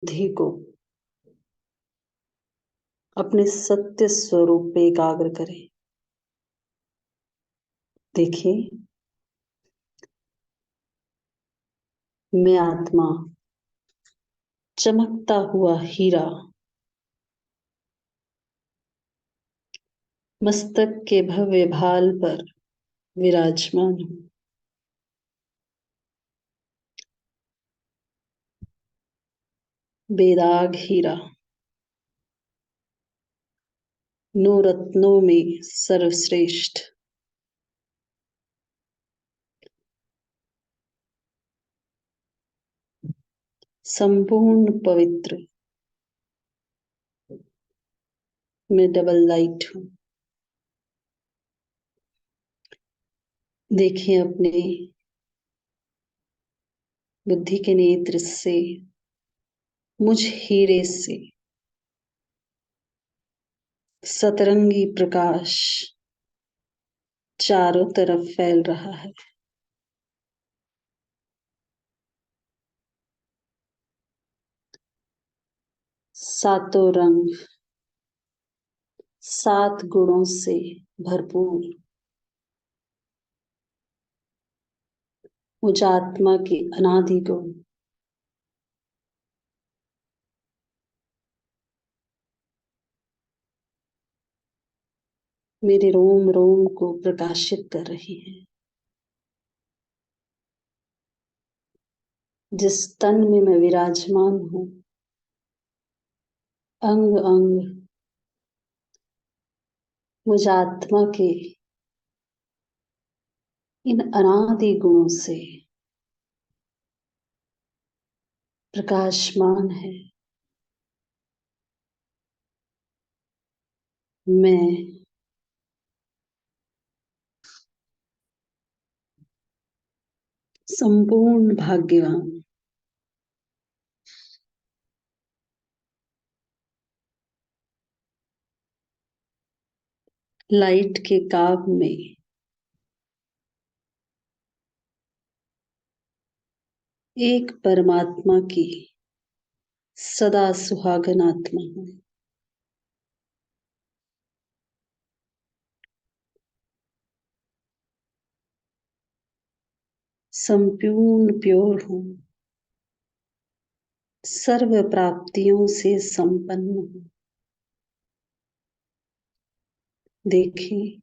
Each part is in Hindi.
बुद्धि को अपने सत्य स्वरूप पे एकाग्र करें। देखिए, मैं आत्मा चमकता हुआ हीरा मस्तक के भव्य भाल पर विराजमान हूँ। बेदाग हीरा, नौ रत्नों में सर्वश्रेष्ठ, संपूर्ण पवित्र। मैं डबल लाइट हूँ। देखिए, अपने बुद्धि के नेत्र से मुझ हीरे से सतरंगी प्रकाश चारों तरफ फैल रहा है। सातों रंग 7 गुणों से भरपूर मुझ आत्मा के अनादि गुण मेरे रोम रोम को प्रकाशित कर रही है। जिस तन में मैं विराजमान हूँ, अंग अंग मुझ आत्मा के इन अनादि गुणों से प्रकाशमान है। मैं संपूर्ण भाग्यवान, लाइट के काव में एक परमात्मा की सदा सुहागन आत्मा हूँ। संपूर्ण प्योर हूँ, सर्व प्राप्तियों से संपन्न हूँ। देखिए,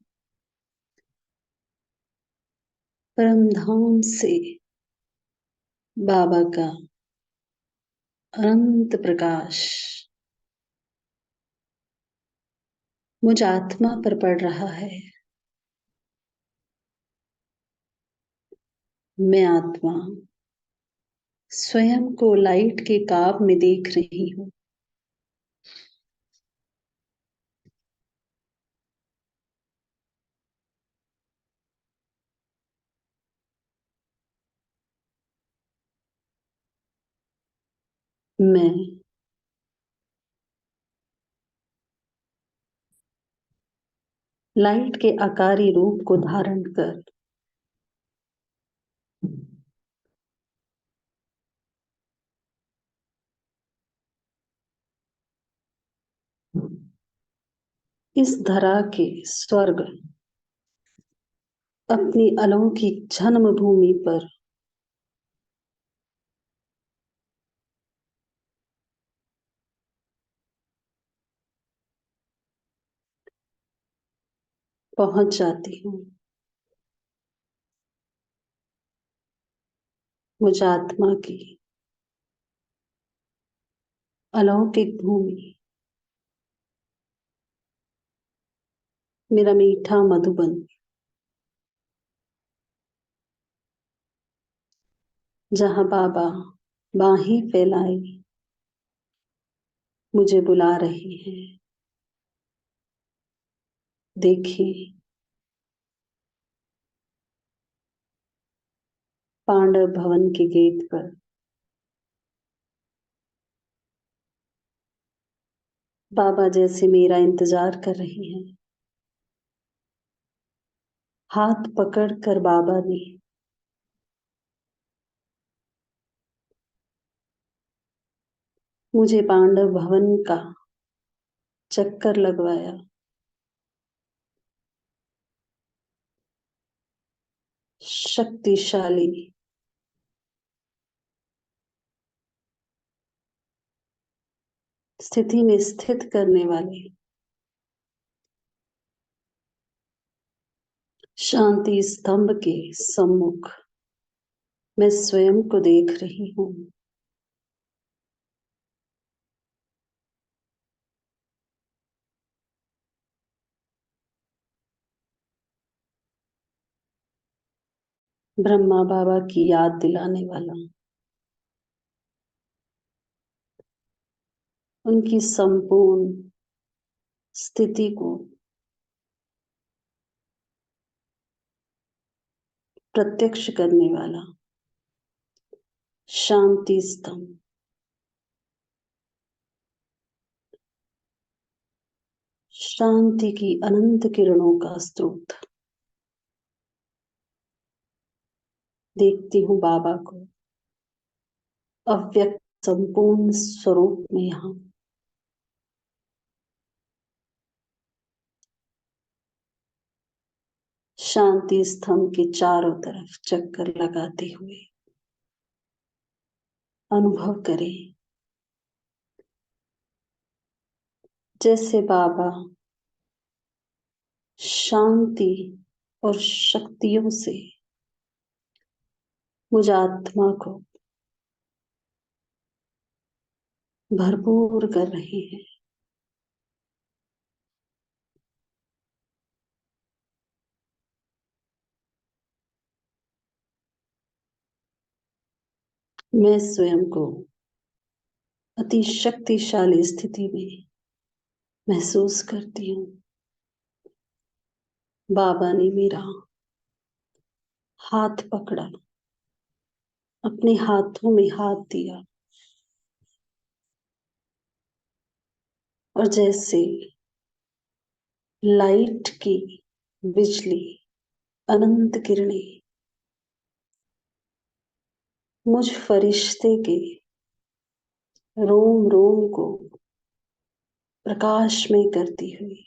परमधाम से बाबा का अनंत प्रकाश मुझ आत्मा पर पड़ रहा है। मैं आत्मा स्वयं को लाइट के काव में देख रही हूँ। मैं लाइट के आकारी रूप को धारण कर इस धरा के स्वर्ग अपनी अलौकिक जन्मभूमि पर पहुंच जाती हूँ। मुझ आत्मा की अलौकिक भूमि, मेरा मीठा मधुबन, जहाँ बाबा बाहें फैलाए मुझे बुला रहे हैं। देखिए, पांडव भवन के गेट पर बाबा जैसे मेरा इंतजार कर रहे हैं। हाथ पकड़कर बाबा ने मुझे पांडव भवन का चक्कर लगवाया। शक्तिशाली स्थिति में स्थित करने वाले शांति स्तंभ के सम्मुख मैं स्वयं को देख रही हूँ। ब्रह्मा बाबा की याद दिलाने वाला, उनकी संपूर्ण स्थिति को प्रत्यक्ष करने वाला शांति स्तंभ, शांति की अनंत किरणों का स्रोत। देखती हूँ बाबा को अव्यक्त संपूर्ण स्वरूप में यहाँ। शांति स्तंभ के चारों तरफ चक्कर लगाते हुए अनुभव करें जैसे बाबा शांति और शक्तियों से मुझ आत्मा को भरपूर कर रहे हैं। मैं स्वयं को अति शक्तिशाली स्थिति में महसूस करती हूँ। बाबा ने मेरा हाथ पकड़ा, अपने हाथों में हाथ दिया और जैसे लाइट की बिजली अनंत किरणें मुझ फरिश्ते के रोम रोम को प्रकाशमय करती हुई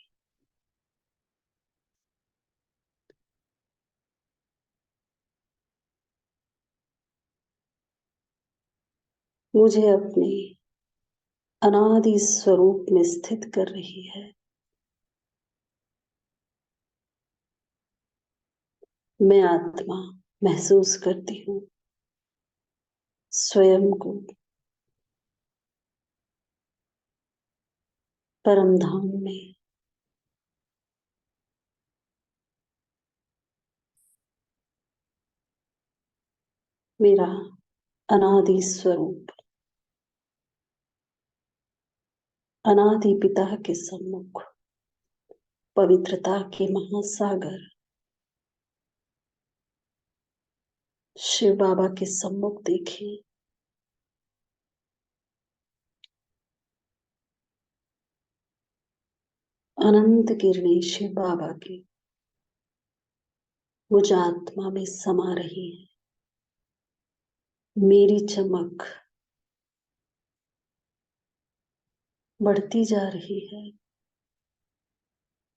मुझे अपने अनादि स्वरूप में स्थित कर रही है। मैं आत्मा महसूस करती हूँ स्वयं को परम धाम में। मेरा अनादि स्वरूप अनादि पिता के सम्मुख पवित्रता के महासागर शिव बाबा के सम्मुख देखिए। अनंत किरणें शिव बाबा की मुझ आत्मा में समा रही है। मेरी चमक बढ़ती जा रही है।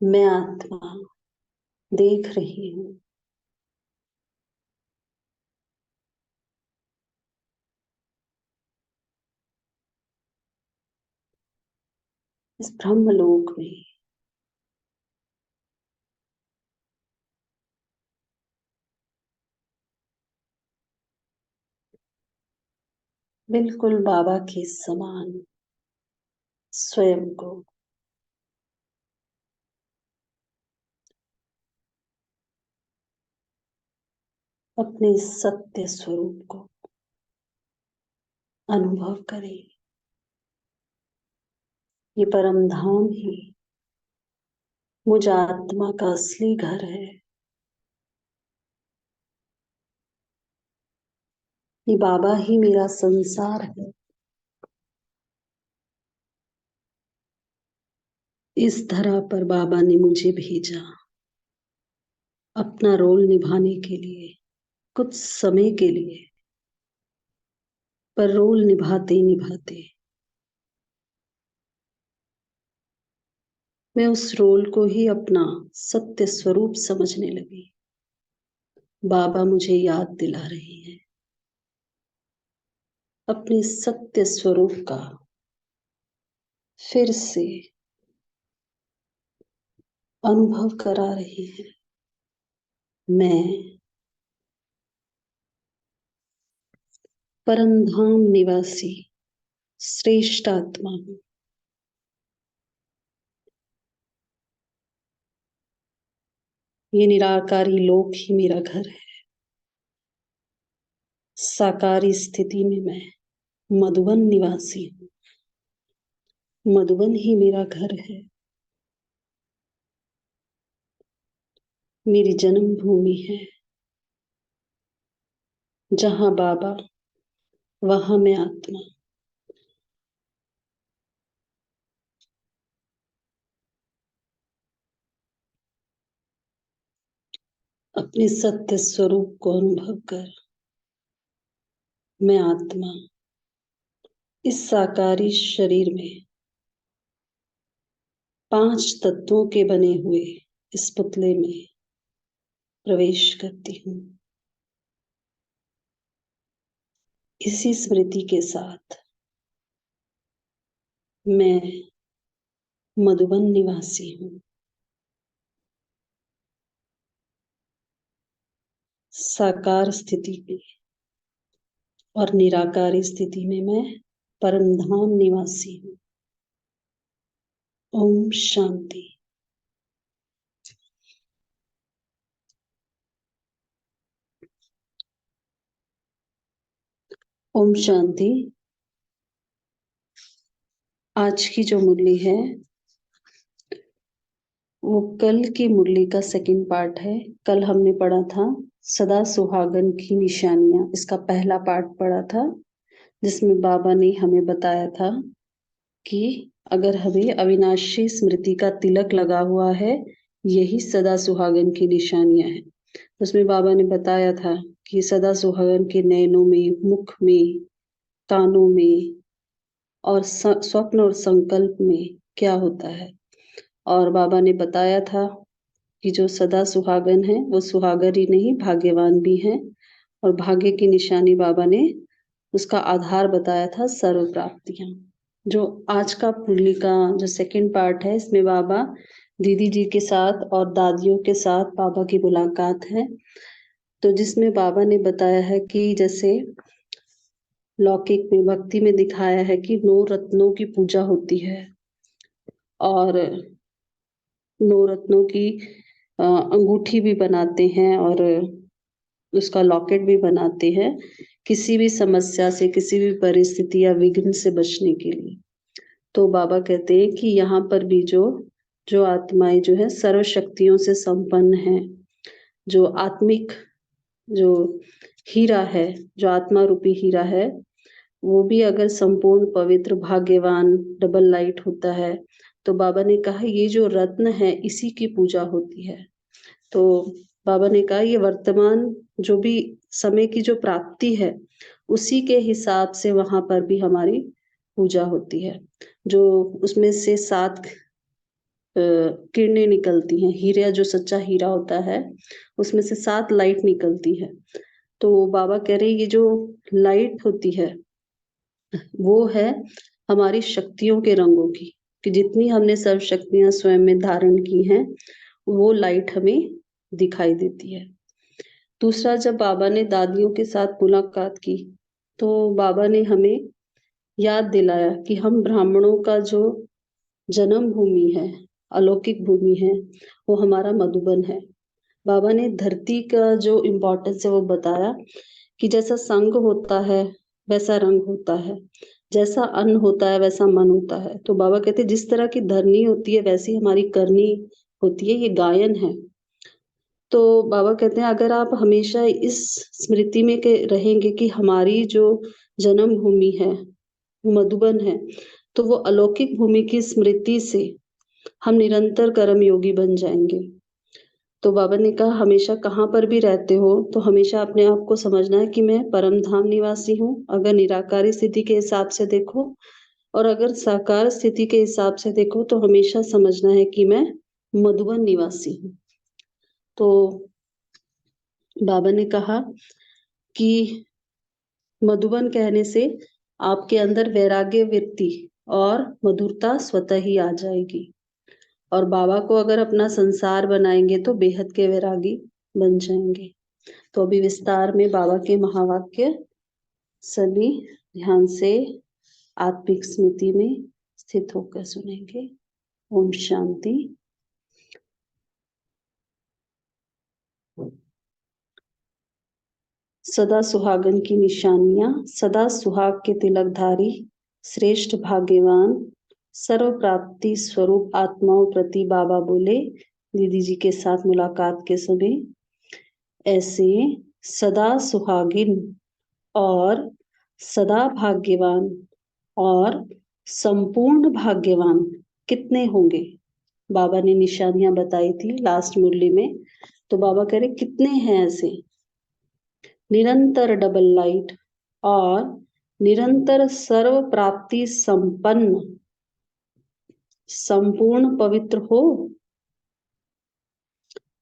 मैं आत्मा देख रही हूँ इस ब्रह्मलोक में बिल्कुल बाबा के समान स्वयं को अपने सत्य स्वरूप को अनुभव करें। ये परम धाम ही मुझ आत्मा का असली घर है। ये बाबा ही मेरा संसार है। इस धरा पर बाबा ने मुझे भेजा अपना रोल निभाने के लिए, कुछ समय के लिए। पर रोल निभाते निभाते मैं उस रोल को ही अपना सत्य स्वरूप समझने लगी। बाबा मुझे याद दिला रहे हैं अपने सत्य स्वरूप का फिर से अनुभव करा रहे हैं। मैं परमधाम निवासी श्रेष्ठ आत्मा हूँ। ये निराकारी लोक ही मेरा घर है। साकारी स्थिति में मैं मधुबन निवासी हूँ। मधुबन ही मेरा घर है। मेरी जन्मभूमि है। जहां बाबा वहां मैं आत्मा। अपने सत्य स्वरूप को अनुभव कर मैं आत्मा इस साकारी शरीर में 5 तत्वों के बने हुए इस पुतले में प्रवेश करती हूँ। इसी स्मृति के साथ मैं मधुबन निवासी हूँ। साकार स्थिति में और निराकारी स्थिति में मैं परमधाम निवासी हूँ। ओम शांति। ओम शांति। आज की जो मुरली है वो कल की मुरली का सेकंड पार्ट है। कल हमने पढ़ा था सदा सुहागन की निशानियां, इसका पहला पार्ट पढ़ा था, जिसमें बाबा ने हमें बताया था कि अगर हमें अविनाशी स्मृति का तिलक लगा हुआ है, यही सदा सुहागन की निशानियां हैं। उसमें बाबा ने बताया था कि सदा सुहागन के नैनों में, मुख में, कानों में और स्वप्न और संकल्प में क्या होता है। और बाबा ने बताया था कि जो सदा सुहागन है वो सुहागर ही नहीं भाग्यवान भी हैं। और भाग्य की निशानी बाबा ने उसका आधार बताया था सर्व प्राप्तियां। जो आज का मुरली का जो सेकंड पार्ट है, इसमें बाबा दीदी जी के साथ और दादियों के साथ बाबा की मुलाकात है। तो जिसमें बाबा ने बताया है कि जैसे लौकिक में भक्ति में दिखाया है कि 9 रत्नों की पूजा होती है और 9 रत्नों की अंगूठी भी बनाते हैं और उसका लॉकेट भी बनाते हैं, किसी भी समस्या से, किसी भी परिस्थिति या विघ्न से बचने के लिए। तो बाबा कहते हैं कि यहाँ पर भी जो जो आत्माएं जो है सर्व शक्तियों से संपन्न है, जो आत्मिक जो हीरा है, जो आत्मा रूपी हीरा है, वो भी अगर संपूर्ण पवित्र भाग्यवान डबल लाइट होता है, तो बाबा ने कहा ये जो रत्न है इसी की पूजा होती है। तो बाबा ने कहा ये वर्तमान जो भी समय की जो प्राप्ति है उसी के हिसाब से वहां पर भी हमारी पूजा होती है। जो उसमें से 7 किरणें निकलती हैं, हीरा जो सच्चा हीरा होता है उसमें से 7 लाइट निकलती है। तो बाबा कह रहे हैं ये जो लाइट होती है वो है हमारी शक्तियों के रंगों की, कि जितनी हमने सर्व शक्तियां स्वयं में धारण की हैं वो लाइट हमें दिखाई देती है। दूसरा, जब बाबा ने दादियों के साथ मुलाकात की तो बाबा ने हमें याद दिलाया कि हम ब्राह्मणों का जो जन्म भूमि है, अलौकिक भूमि है, वो हमारा मधुबन है। बाबा ने धरती का जो इम्पोर्टेंस है वो बताया कि जैसा संग होता है वैसा रंग होता है, जैसा अन्न होता है वैसा मन होता है। तो बाबा कहते हैं जिस तरह की धरनी होती है वैसी हमारी करनी होती है, ये गायन है। तो बाबा कहते हैं अगर आप हमेशा इस स्मृति में के रहेंगे कि हमारी जो जन्म भूमि है मधुबन है, तो वो अलौकिक भूमि की स्मृति से हम निरंतर कर्म योगी बन जाएंगे। तो बाबा ने कहा हमेशा कहाँ पर भी रहते हो तो हमेशा अपने आप को समझना है कि मैं परम धाम निवासी हूँ, अगर निराकारी स्थिति के हिसाब से देखो, और अगर साकार स्थिति के हिसाब से देखो तो हमेशा समझना है कि मैं मधुबन निवासी हूँ। तो बाबा ने कहा कि मधुबन कहने से आपके अंदर वैराग्य वृत्ति और मधुरता स्वतः ही आ जाएगी, और बाबा को अगर अपना संसार बनाएंगे तो बेहद के वैरागी बन जाएंगे। तो अभी विस्तार में बाबा के महावाक्य सभी ध्यान से आत्मिक स्मृति में स्थित होकर सुनेंगे। ओम शांति। सदा सुहागन की निशानियां। सदा सुहाग के तिलकधारी श्रेष्ठ भाग्यवान सर्व प्राप्ति स्वरूप आत्माओं प्रति बाबा बोले दीदी जी के साथ मुलाकात के समय, ऐसे सदा सुहागिन और सदा भाग्यवान और संपूर्ण भाग्यवान कितने होंगे? बाबा ने निशानियां बताई थी लास्ट मुरली में। तो बाबा कह रहे कितने हैं ऐसे? निरंतर डबल लाइट और निरंतर सर्व प्राप्ति संपन्न संपूर्ण पवित्र हो।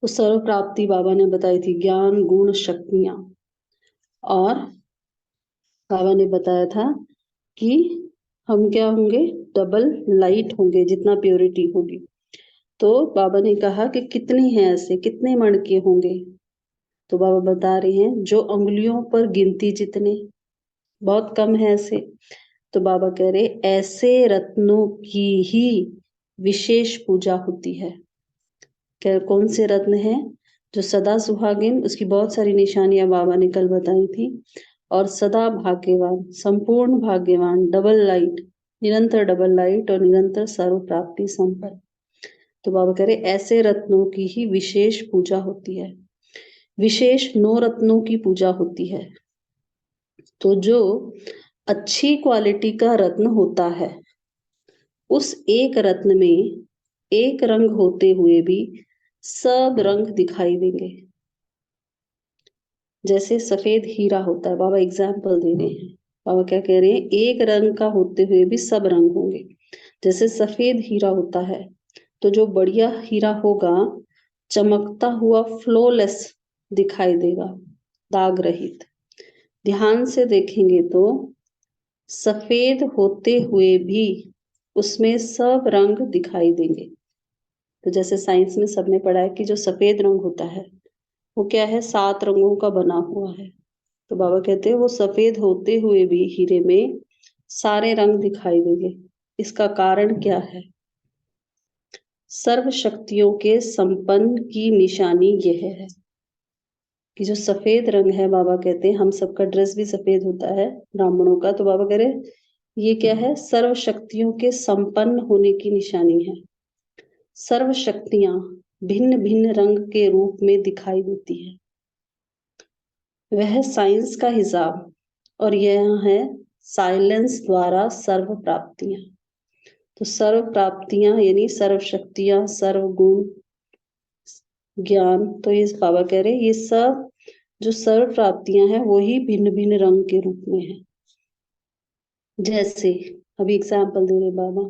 तो सर्व प्राप्ति बाबा ने बताई थी ज्ञान गुण शक्तियां, और बाबा ने बताया था कि हम क्या होंगे? डबल लाइट होंगे जितना प्योरिटी होगी। तो बाबा ने कहा कि कितने हैं ऐसे, कितने मण के होंगे? तो बाबा बता रहे हैं जो अंगुलियों पर गिनती जितने, बहुत कम है ऐसे। तो बाबा कह रहे ऐसे रत्नों की ही विशेष पूजा होती है। क्या कौन से रत्न हैं? जो सदा सुहागिन, उसकी बहुत सारी निशानियां बाबा ने कल बताई थी, और सदा भाग्यवान संपूर्ण भाग्यवान डबल लाइट निरंतर डबल लाइट और निरंतर सर्व प्राप्ति संपन्न। तो बाबा कह रहे ऐसे रत्नों की ही विशेष पूजा होती है। विशेष 9 रत्नों की पूजा होती है। तो जो अच्छी क्वालिटी का रत्न होता है, उस एक रत्न में एक रंग होते हुए भी सब रंग दिखाई देंगे। जैसे सफेद हीरा होता है, बाबा एग्जाम्पल दे रहे हैं। बाबा क्या कह रहे हैं? एक रंग का होते हुए भी सब रंग होंगे। जैसे सफेद हीरा होता है, तो जो बढ़िया हीरा होगा चमकता हुआ फ्लॉलेस दिखाई देगा, दाग रहित। ध्यान से देखेंगे तो सफेद होते हुए भी उसमें सब रंग दिखाई देंगे। तो जैसे साइंस में सबने पढ़ा है कि जो सफेद रंग होता है वो क्या है? 7 रंगों का बना हुआ है। तो बाबा कहते हैं वो सफेद होते हुए भी हीरे में सारे रंग दिखाई देंगे। इसका कारण क्या है? सर्व शक्तियों के संपन्न की निशानी यह है कि जो सफेद रंग है, बाबा कहते हैं हम सबका ड्रेस भी सफेद होता है ब्राह्मणों का, तो बाबा कह रहे ये क्या है? सर्व शक्तियों के संपन्न होने की निशानी है। सर्व शक्तियां भिन्न भिन्न रंग के रूप में दिखाई देती है। वह साइंस का हिसाब, और यह है साइलेंस द्वारा सर्व प्राप्तियां। तो सर्व प्राप्तियां यानी सर्व शक्तियां, सर्व गुण, ज्ञान। तो ये बाबा कह रहे ये सब जो सर्व प्राप्तियां हैं वो ही भिन्न भिन्न रंग के रूप में है। जैसे अभी एग्जाम्पल दे रहे बाबा,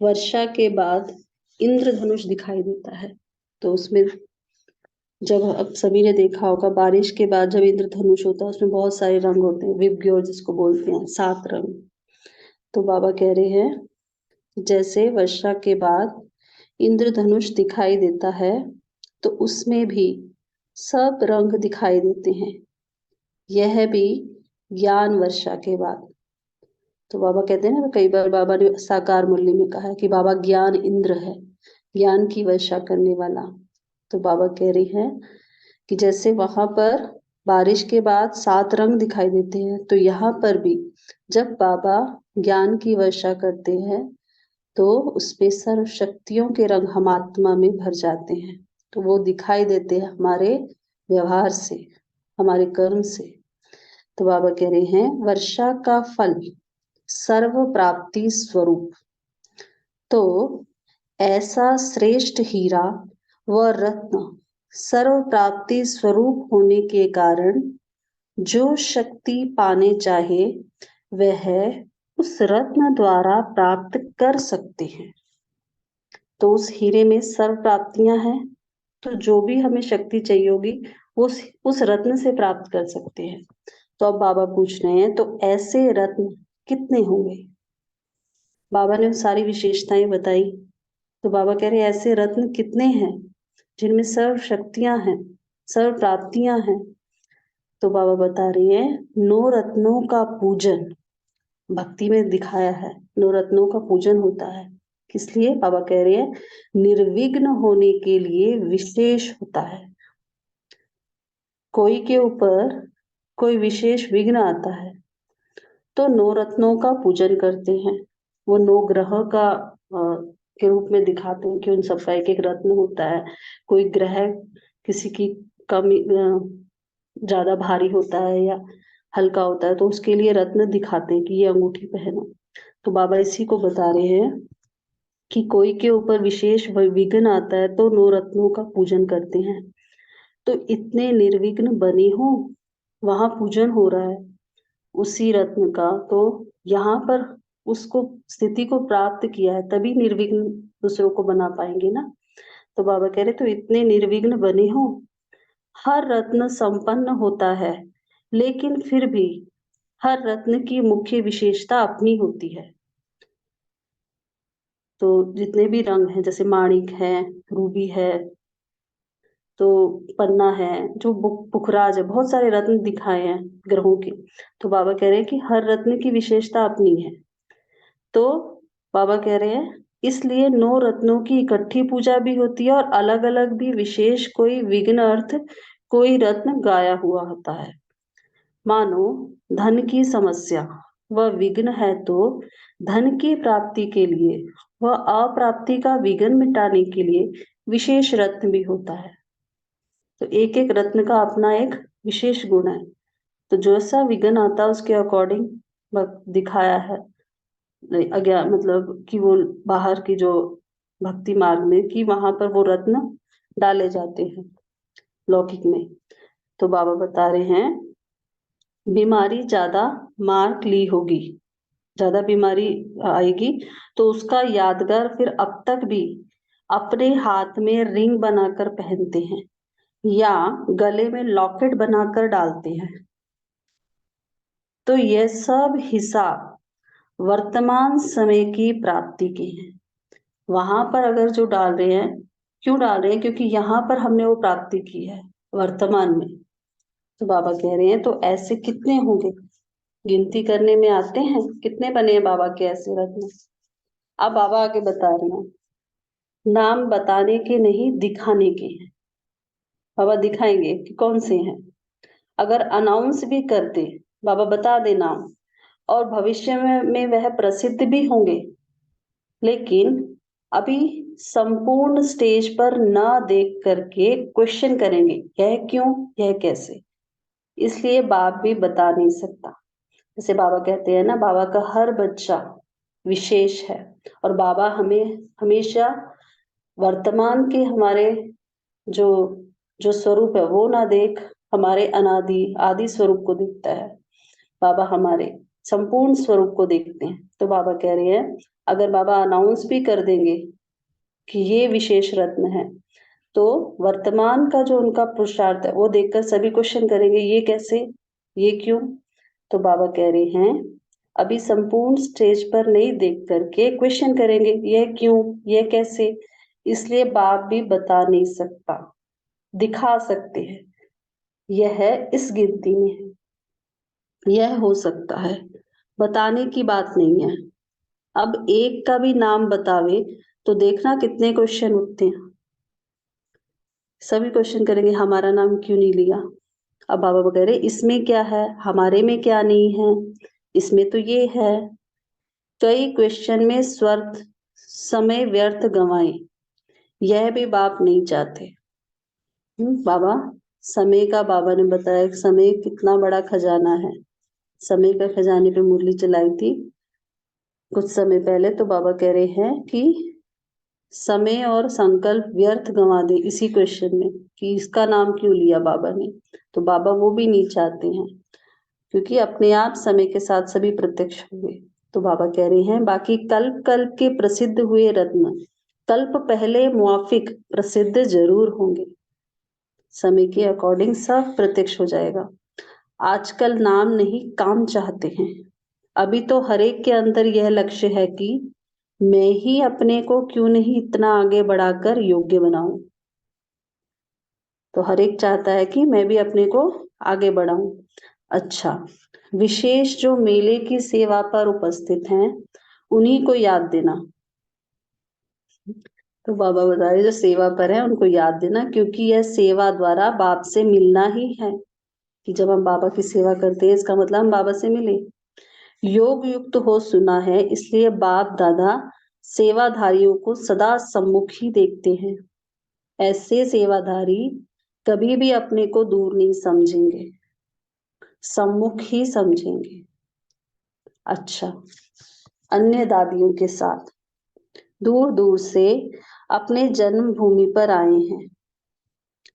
वर्षा के बाद इंद्रधनुष दिखाई देता है। तो उसमें जब अब सभी ने देखा होगा, बारिश के बाद जब इंद्रधनुष होता है उसमें बहुत सारे रंग होते हैं, विबग्योर जिसको बोलते हैं, 7 रंग। तो बाबा कह रहे हैं जैसे वर्षा के बाद इंद्रधनुष दिखाई देता है तो उसमें भी सब रंग दिखाई देते हैं। यह भी ज्ञान वर्षा के बाद। तो बाबा कहते हैं ना, कई बार बाबा ने साकार मुरली में कहा है कि बाबा ज्ञान इंद्र है, ज्ञान की वर्षा करने वाला। तो बाबा कह रही हैं कि जैसे वहां पर बारिश के बाद 7 रंग दिखाई देते हैं, तो यहाँ पर भी जब बाबा ज्ञान की वर्षा करते हैं तो उसपे सर्व शक्तियों के रंग हम आत्मा में भर जाते हैं। तो वो दिखाई देते हैं हमारे व्यवहार से, हमारे कर्म से। तो बाबा कह रहे हैं वर्षा का फल सर्व प्राप्ति स्वरूप। तो ऐसा श्रेष्ठ हीरा व रत्न सर्व प्राप्ति स्वरूप होने के कारण जो शक्ति पाने चाहे वह उस रत्न द्वारा प्राप्त कर सकते हैं। तो उस हीरे में सर्व प्राप्तियां हैं, तो जो भी हमें शक्ति चाहिए होगी वो उस रत्न से प्राप्त कर सकते हैं। तो अब बाबा पूछ रहे हैं, तो ऐसे रत्न कितने होंगे? बाबा ने सारी विशेषताएं बताई। तो बाबा कह रहे हैं, ऐसे रत्न कितने हैं जिनमें सर्व शक्तियां हैं, सर्व प्राप्तियां हैं? तो बाबा बता रहे हैं, 9 रत्नों का पूजन भक्ति में दिखाया है। 9 रत्नों का पूजन होता है, किस लिए? बाबा कह रहे हैं, निर्विघ्न होने के लिए विशेष होता है। कोई के ऊपर कोई विशेष विघ्न आता है तो 9 रत्नों का पूजन करते हैं। वो 9 ग्रह का के रूप में दिखाते हैं कि उन सबका एक एक रत्न होता है। कोई ग्रह किसी की कमी ज्यादा भारी होता है या हल्का होता है, तो उसके लिए रत्न दिखाते हैं कि ये अंगूठी पहनो। तो बाबा इसी को बता रहे हैं कि कोई के ऊपर विशेष विघ्न आता है तो 9 रत्नों का पूजन करते हैं। तो इतने निर्विघ्न बने हो, वहां पूजन हो रहा है उसी रत्न का, तो यहाँ पर उसको स्थिति को प्राप्त किया है, तभी निर्विघ्न दूसरों को बना पाएंगे ना। तो बाबा कह रहे, तो इतने निर्विघ्न बने हो। हर रत्न संपन्न होता है, लेकिन फिर भी हर रत्न की मुख्य विशेषता अपनी होती है। तो जितने भी रंग हैं, जैसे माणिक है, रूबी है, तो पन्ना है, जो पुखराज है, बहुत सारे रत्न दिखाए हैं ग्रहों के। तो बाबा कह रहे हैं कि हर रत्न की विशेषता अपनी है। तो बाबा कह रहे हैं, इसलिए 9 रत्नों की इकट्ठी पूजा भी होती है और अलग अलग भी विशेष कोई विघ्न अर्थ कोई रत्न गाया हुआ होता है। मानो धन की समस्या वह विघ्न है, तो धन की प्राप्ति के लिए वह अप्राप्ति का विघ्न मिटाने के लिए विशेष रत्न भी होता है। तो एक एक रत्न का अपना एक विशेष गुण है। तो जैसा विघ्न आता है उसके अकॉर्डिंग दिखाया है। अज्ञान मतलब कि वो बाहर की जो भक्ति मार्ग में कि वहां पर वो रत्न डाले जाते हैं लौकिक में। तो बाबा बता रहे हैं, बीमारी ज्यादा मार्क ली होगी, ज्यादा बीमारी आएगी, तो उसका यादगार फिर अब तक भी अपने हाथ में रिंग बनाकर पहनते हैं या गले में लॉकेट बनाकर डालते हैं। तो यह सब हिसाब वर्तमान समय की प्राप्ति के हैं। वहां पर अगर जो डाल रहे हैं, क्यों डाल रहे हैं? क्योंकि यहाँ पर हमने वो प्राप्ति की है वर्तमान में। तो बाबा कह रहे हैं, तो ऐसे कितने होंगे? गिनती करने में आते हैं कितने बने हैं बाबा के ऐसे रत्न। अब बाबा आगे बता रहे हैं, नाम बताने के नहीं दिखाने के हैं। बाबा दिखाएंगे कि कौन से हैं। अगर अनाउंस भी करते, बाबा बता दे नाम, और भविष्य में वह प्रसिद्ध भी होंगे, लेकिन अभी संपूर्ण स्टेज पर न देख करके क्वेश्चन करेंगे, यह क्यों, यह कैसे। इसलिए बाप भी बता नहीं सकता। जैसे बाबा कहते हैं ना, बाबा का हर बच्चा विशेष है, और बाबा हमें हमेशा वर्तमान के हमारे जो जो स्वरूप है वो ना देख हमारे अनादि आदि स्वरूप को देखता है। बाबा हमारे संपूर्ण स्वरूप को देखते हैं। तो बाबा कह रहे हैं, अगर बाबा अनाउंस भी कर देंगे कि ये विशेष रत्न है, तो वर्तमान का जो उनका पुरुषार्थ है वो देखकर सभी क्वेश्चन करेंगे, ये कैसे, ये क्यों। तो बाबा कह रहे हैं, अभी संपूर्ण स्टेज पर नहीं देख करके क्वेश्चन करेंगे, यह क्यों, यह कैसे। इसलिए बाप भी बता नहीं सकता, दिखा सकते हैं, यह है इस गिनती में है, यह हो सकता है, बताने की बात नहीं है। अब एक का भी नाम बतावे तो देखना कितने क्वेश्चन उठते हैं। सभी क्वेश्चन करेंगे, हमारा नाम क्यों नहीं लिया। अब बाबा वगैरह इसमें क्या है, हमारे में क्या नहीं है, इसमें तो ये है। कई क्वेश्चन में स्वार्थ समय व्यर्थ गंवाए, यह भी बाप नहीं चाहते। बाबा समय का, बाबा ने बताया कि समय कितना बड़ा खजाना है। समय का खजाने पे मुरली चलाई थी कुछ समय पहले। तो बाबा कह रहे हैं कि समय और संकल्प व्यर्थ गंवा दे इसी क्वेश्चन में कि इसका नाम क्यों लिया बाबा ने। तो बाबा वो भी नहीं चाहते हैं, क्योंकि अपने आप समय के साथ सभी प्रत्यक्ष हुए। तो बाबा कह रहे हैं बाकी कल्प कल्प के प्रसिद्ध हुए रत्न कल्प पहले मुआफिक प्रसिद्ध जरूर होंगे। समय के अकॉर्डिंग सब प्रत्यक्ष हो जाएगा। आजकल नाम नहीं काम चाहते हैं। अभी तो हर एक के अंदर यह लक्ष्य है कि मैं ही अपने को क्यों नहीं इतना आगे बढ़ाकर योग्य बनाऊं। तो हर एक चाहता है कि मैं भी अपने को आगे बढ़ाऊं। अच्छा, विशेष जो मेले की सेवा पर उपस्थित हैं उन्हीं को याद देना। तो बाबा बता रहे जो सेवा पर है उनको याद देना, क्योंकि यह सेवा द्वारा बाप से मिलना ही है। कि जब हम बाबा की सेवा करते हैं इसका मतलब हम बाबा से मिले। योग युक्त हो सुना है, इसलिए बाप दादा सेवाधारियों को सदा सम्मुख ही देखते हैं। ऐसे सेवाधारी कभी भी अपने को दूर नहीं समझेंगे, सम्मुख ही समझेंगे। अच्छा, अन्य दादियों के साथ दूर दूर से अपने जन्मभूमि पर आए हैं।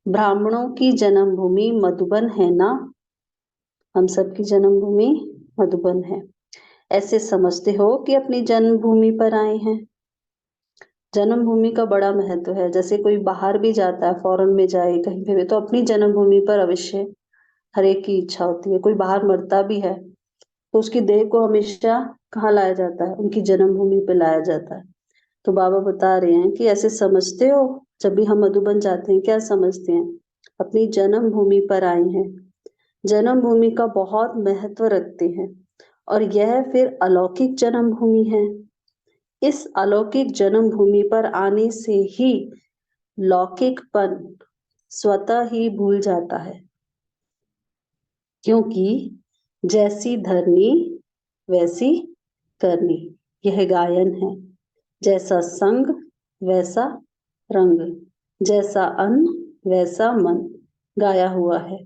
ब्राह्मणों की जन्मभूमि मधुबन है ना। हम सबकी जन्मभूमि मधुबन है। ऐसे समझते हो कि अपनी जन्मभूमि पर आए हैं। जन्मभूमि का बड़ा महत्व है। जैसे कोई बाहर भी जाता है, फॉरेन में जाए कहीं पे भी, तो अपनी जन्मभूमि पर अवश्य हर एक की इच्छा होती है। कोई बाहर मरता भी है तो उसकी देह को हमेशा कहाँ लाया जाता है, उनकी जन्मभूमि पे लाया जाता है। तो बाबा बता रहे हैं कि ऐसे समझते हो, जब भी हम मधुबन जाते हैं क्या समझते हैं, अपनी जन्मभूमि पर आए हैं। जन्मभूमि का बहुत महत्व रखते हैं और यह फिर अलौकिक जन्मभूमि है। इस अलौकिक जन्मभूमि पर आने से ही लौकिकपन स्वतः ही भूल जाता है, क्योंकि जैसी धरनी वैसी करनी, यह गायन है। जैसा संग वैसा रंग, जैसा अन्न वैसा मन, गाया हुआ है।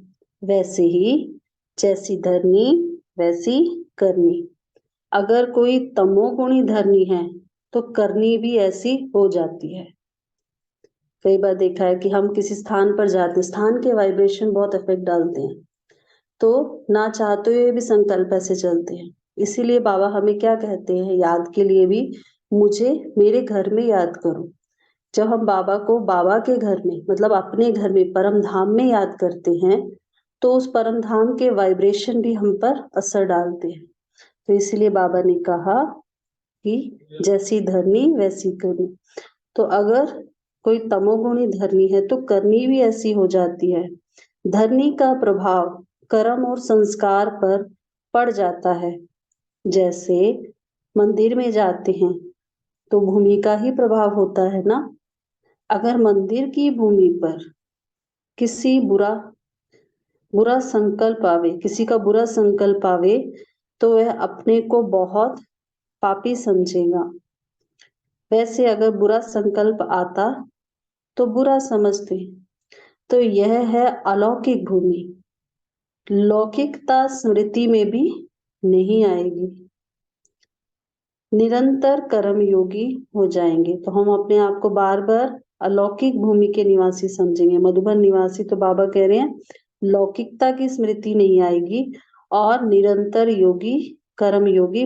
वैसे ही जैसी धरनी वैसी करनी। अगर कोई तमोगुणी धरनी है तो करनी भी ऐसी हो जाती है। कई बार देखा है कि हम किसी स्थान पर जाते, स्थान के वाइब्रेशन बहुत इफेक्ट डालते हैं, तो ना चाहते हुए भी संकल्प ऐसे चलते हैं। इसीलिए बाबा हमें क्या कहते हैं, याद के लिए भी, मुझे मेरे घर में याद करो। जब हम बाबा को बाबा के घर में मतलब अपने घर में परम धाम में याद करते हैं तो उस परम धाम के वाइब्रेशन भी हम पर असर डालते हैं। तो इसलिए बाबा ने कहा कि जैसी धरनी वैसी करनी। तो अगर कोई तमोगुणी धरनी है तो करनी भी ऐसी हो जाती है। धरनी का प्रभाव कर्म और संस्कार पर पड़ जाता है। जैसे मंदिर में जाते हैं तो भूमि का ही प्रभाव होता है ना। अगर मंदिर की भूमि पर किसी बुरा संकल्प आवे, किसी का बुरा संकल्प आवे, तो वह अपने को बहुत पापी समझेगा। वैसे अगर बुरा संकल्प आता तो बुरा समझते। तो यह है अलौकिक भूमि। लौकिकता स्मृति में भी नहीं आएगी। निरंतर कर्म योगी हो जाएंगे तो हम अपने आप को बार बार अलौकिक भूमि के निवासी समझेंगे। मधुबन निवासी, तो बाबा कह रहे हैं लौकिकता की स्मृति नहीं आएगी और निरंतर योगी कर्म योगी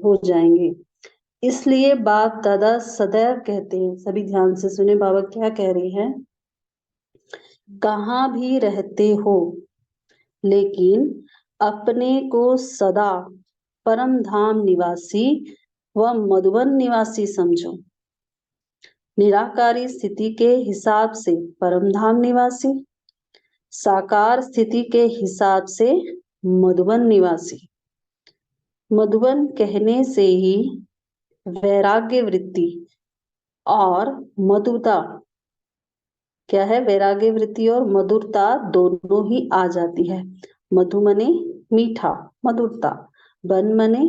हो जाएंगे। इसलिए बाप दादा सदैव कहते हैं, सभी ध्यान से सुने बाबा क्या कह रहे हैं, कहाँ भी रहते हो लेकिन अपने को सदा परम धाम निवासी व मधुबन निवासी समझो। निराकारी स्थिति के हिसाब से परम धाम निवासी, साकार स्थिति के हिसाब से मधुबन निवासी। मधुबन कहने से ही वैराग्य वृत्ति और मधुरता, क्या है, वैराग्य वृत्ति और मधुरता दोनों ही आ जाती है। मधु मने मीठा, मधुरता। वन मने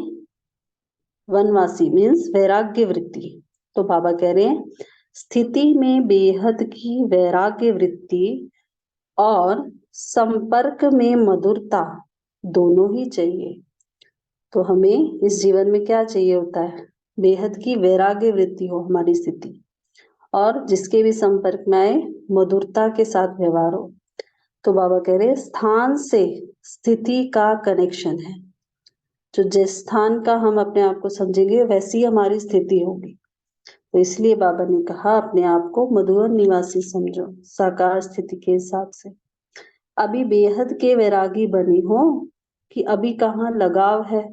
वनवासी मीन्स वैराग्य वृत्ति। तो बाबा कह रहे हैं स्थिति में बेहद की वैराग्य वृत्ति और संपर्क में मधुरता दोनों ही चाहिए। तो हमें इस जीवन में क्या चाहिए होता है, बेहद की वैराग्य वृत्ति हो हमारी स्थिति, और जिसके भी संपर्क में आए मधुरता के साथ व्यवहार हो। तो बाबा कह रहे हैं स्थान से स्थिति का कनेक्शन है। जो जिस स्थान का हम अपने आप को समझेंगे वैसी हमारी स्थिति होगी। तो इसलिए बाबा ने कहा अपने आप को मधुवन निवासी समझो साकार स्थिति के हिसाब से। अभी बेहद के वैरागी बने हो कि अभी कहाँ लगाव है।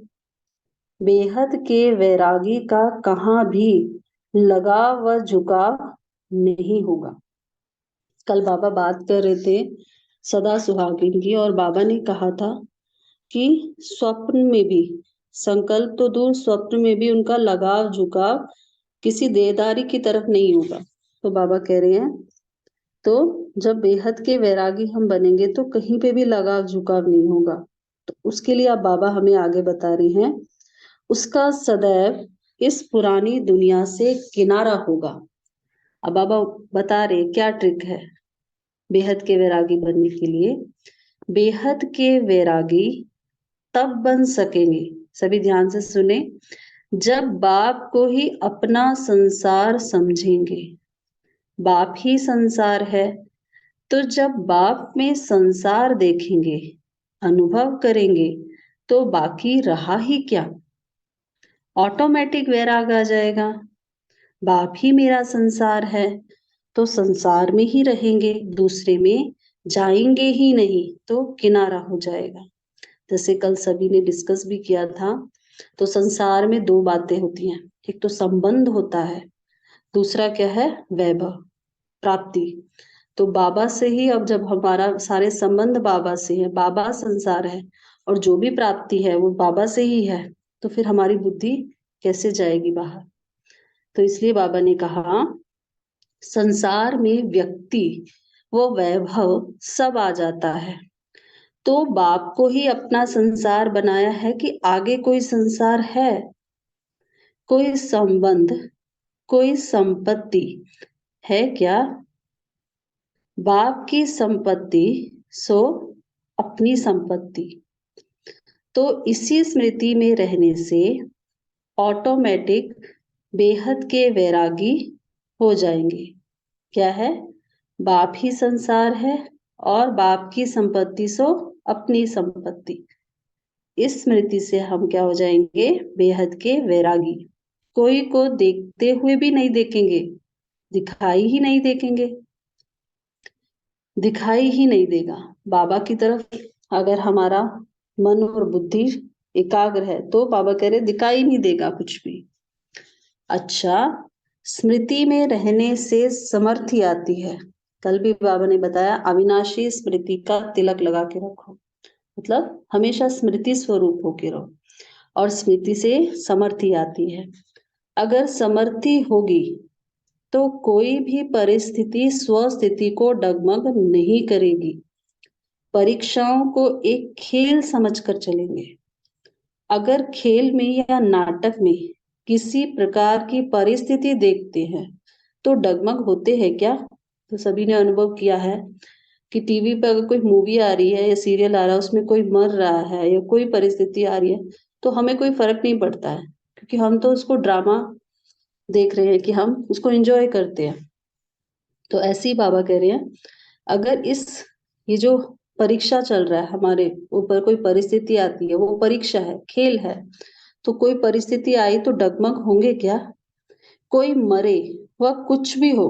बेहद के वैरागी का कहाँ भी लगाव व झुकाव नहीं होगा। कल बाबा बात कर रहे थे सदा सुहागिन की, और बाबा ने कहा था कि स्वप्न में भी, संकल्प तो दूर, स्वप्न में भी उनका लगाव झुकाव किसी देहदारी की तरफ नहीं होगा। तो बाबा कह रहे हैं तो जब बेहद के वैरागी हम बनेंगे तो कहीं पे भी लगाव झुकाव नहीं होगा। तो उसके लिए अब बाबा हमें आगे बता रहे हैं, उसका सदैव इस पुरानी दुनिया से किनारा होगा। अब बाबा बता रहे क्या ट्रिक है बेहद के वैरागी बनने के लिए। बेहद के वैरागी तब बन सकेंगे, सभी ध्यान से सुने, जब बाप को ही अपना संसार समझेंगे। बाप ही संसार है, तो जब बाप में संसार देखेंगे, अनुभव करेंगे, तो बाकी रहा ही क्या। ऑटोमेटिक वैराग आ जाएगा। बाप ही मेरा संसार है, तो संसार में ही रहेंगे, दूसरे में जाएंगे ही नहीं, तो किनारा हो जाएगा। जैसे कल सभी ने डिस्कस भी किया था, तो संसार में दो बातें होती हैं, एक तो संबंध होता है, दूसरा क्या है, वैभव, प्राप्ति। तो बाबा से ही अब जब हमारा सारे संबंध बाबा से है, बाबा संसार है, और जो भी प्राप्ति है वो बाबा से ही है, तो फिर हमारी बुद्धि कैसे जाएगी बाहर। तो इसलिए बाबा ने कहा संसार में व्यक्ति वो वैभव सब आ जाता है। तो बाप को ही अपना संसार बनाया है कि आगे कोई संसार है, कोई संबंध, कोई संपत्ति है क्या। बाप की संपत्ति सो अपनी संपत्ति। तो इसी स्मृति में रहने से ऑटोमेटिक बेहद के वैरागी हो जाएंगे। क्या है, बाप ही संसार है और बाप की संपत्ति सो अपनी संपत्ति। इस स्मृति से हम क्या हो जाएंगे, बेहद के वैरागी। कोई को देखते हुए भी नहीं देखेंगे, दिखाई ही नहीं देखेंगे, दिखाई ही नहीं देगा। बाबा की तरफ अगर हमारा मन और बुद्धि एकाग्र है तो बाबा कह रहे दिखाई नहीं देगा कुछ भी। अच्छा, स्मृति में रहने से समर्थी आती है। कल भी बाबा ने बताया अविनाशी स्मृति का तिलक लगा के रखो, मतलब हमेशा स्मृति स्वरूप होके रहो, और स्मृति से समर्थी आती है। अगर समर्थी होगी तो कोई भी परिस्थिति स्वस्थिति को डगमग नहीं करेगी। परीक्षाओं को एक खेल समझकर चलेंगे। अगर खेल में या नाटक में किसी प्रकार की परिस्थिति देखते हैं तो डगमग होते हैं क्या। तो सभी ने अनुभव किया है कि टीवी पर अगर कोई मूवी आ रही है या सीरियल आ रहा है, उसमें कोई मर रहा है या कोई परिस्थिति आ रही है, तो हमें कोई फर्क नहीं पड़ता है, क्योंकि हम तो उसको ड्रामा देख रहे हैं, कि हम उसको एंजॉय करते हैं। तो ऐसे ही बाबा कह रहे हैं अगर ये जो परीक्षा चल रहा है, हमारे ऊपर कोई परिस्थिति आती है, वो परीक्षा है, खेल है, तो कोई परिस्थिति आई तो डगमग होंगे क्या। कोई मरे वह कुछ भी हो,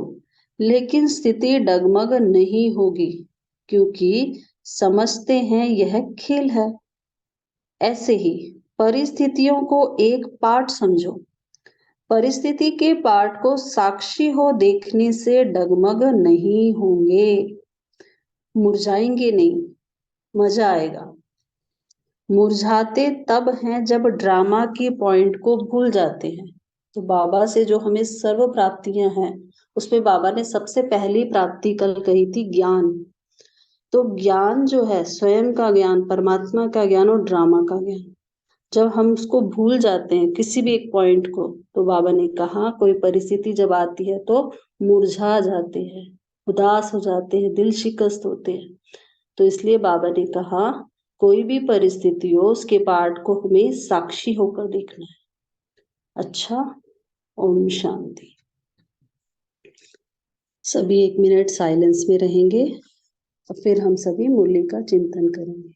लेकिन स्थिति डगमग नहीं होगी, क्योंकि समझते हैं यह खेल है। ऐसे ही परिस्थितियों को एक पाठ समझो। परिस्थिति के पाठ को साक्षी हो देखने से डगमग नहीं होंगे, मुरझाएंगे नहीं, मजा आएगा। मुरझाते तब हैं जब ड्रामा की पॉइंट को भूल जाते हैं। तो बाबा से जो हमें सर्व प्राप्तियां हैं, उसमें बाबा ने सबसे पहली प्राप्ति कल कही थी ज्ञान। तो ज्ञान जो है स्वयं का ज्ञान, परमात्मा का ज्ञान और ड्रामा का ज्ञान, जब हम उसको भूल जाते हैं किसी भी एक पॉइंट को, तो बाबा ने कहा कोई परिस्थिति जब आती है तो मुरझा जाते हैं, उदास हो जाते हैं, दिल शिकस्त होते हैं। तो इसलिए बाबा ने कहा कोई भी परिस्थिति हो उसके पार्ट को हमें साक्षी होकर देखना है। अच्छा, ओम शांति। सभी 1 मिनट साइलेंस में रहेंगे और फिर हम सभी मुरली का चिंतन करेंगे।